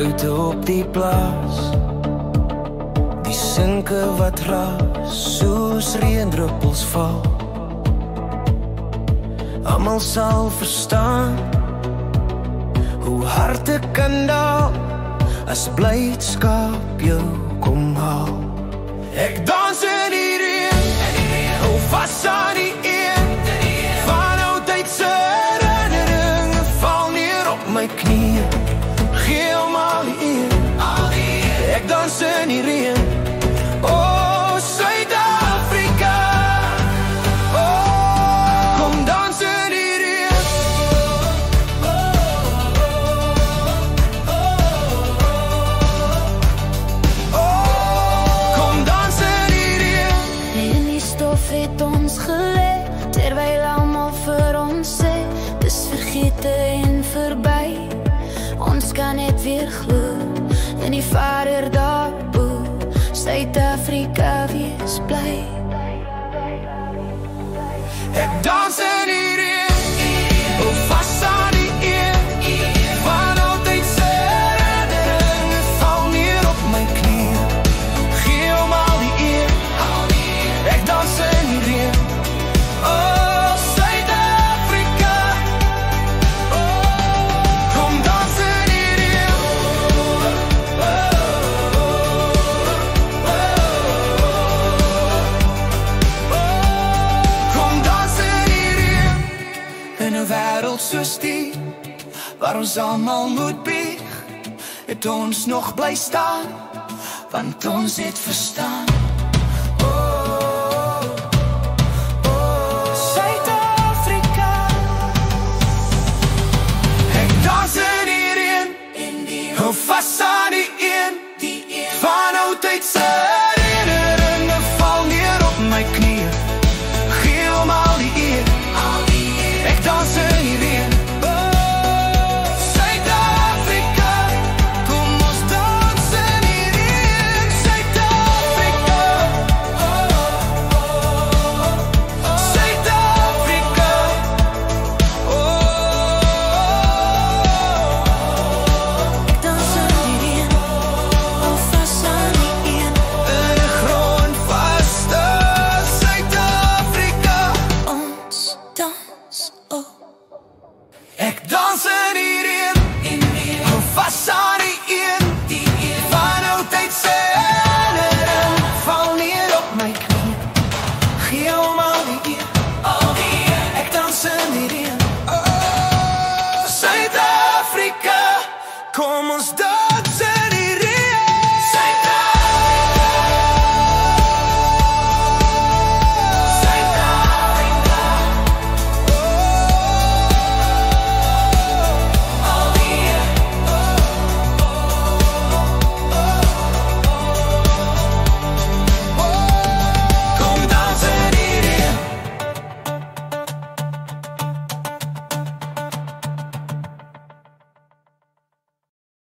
buite op die plaas, die sinke wat raas soos reendruppels val. Almal sal verstaan hoe hard ek kan daal as blydskap jou kom haal. Ek dans in die reën, hou vas aan die een van oudheidse herinneringe, val neer op my knieë, gee om al die eer. Ek dans in die reën, oh Suid-Afrika, oh kom dans in die reën. Oh kom dans in die reën. En die stof het ons gelê, terwyl almal vir ons sê dis vergete en verby. Ons kan net weer glo in die Vader daarbo, Suid-Afrika wees bly. Ek dans in die reën, hou vas aan die een van oudheidse herinneringe, val neer op my knieë, gee om al die eer. Ek dans in die reën, oh Suid-Afrika, oh kom dans in die reën. Kom dans in die reën. In 'n wêreld soos die, waar ons almal moet bieg, het ons nog bly staan, want ons het verstaan. Oh, oh, Suid-Afrika. Ek dans in die reën, hou vas aan die een van oudheidse herinneringe, val neer op my knieë, gee om al die eer. Ek dans in die reën, oh Suid-Afrika, kom ons dans in die reën. Suid-Afrika, oh, oh, Suid-Afrika, oh. Ek dans in die reën, hou vas aan die een. In 'n grondvaste Suid-Afrika, Ons dans op. ek dans in die reën, hou vas aan die een van oudheidse herinneringe, val neer op my knieë, gee om al die eer. Ek dans in die reën, oh Suid-Afrika, kom ons dans.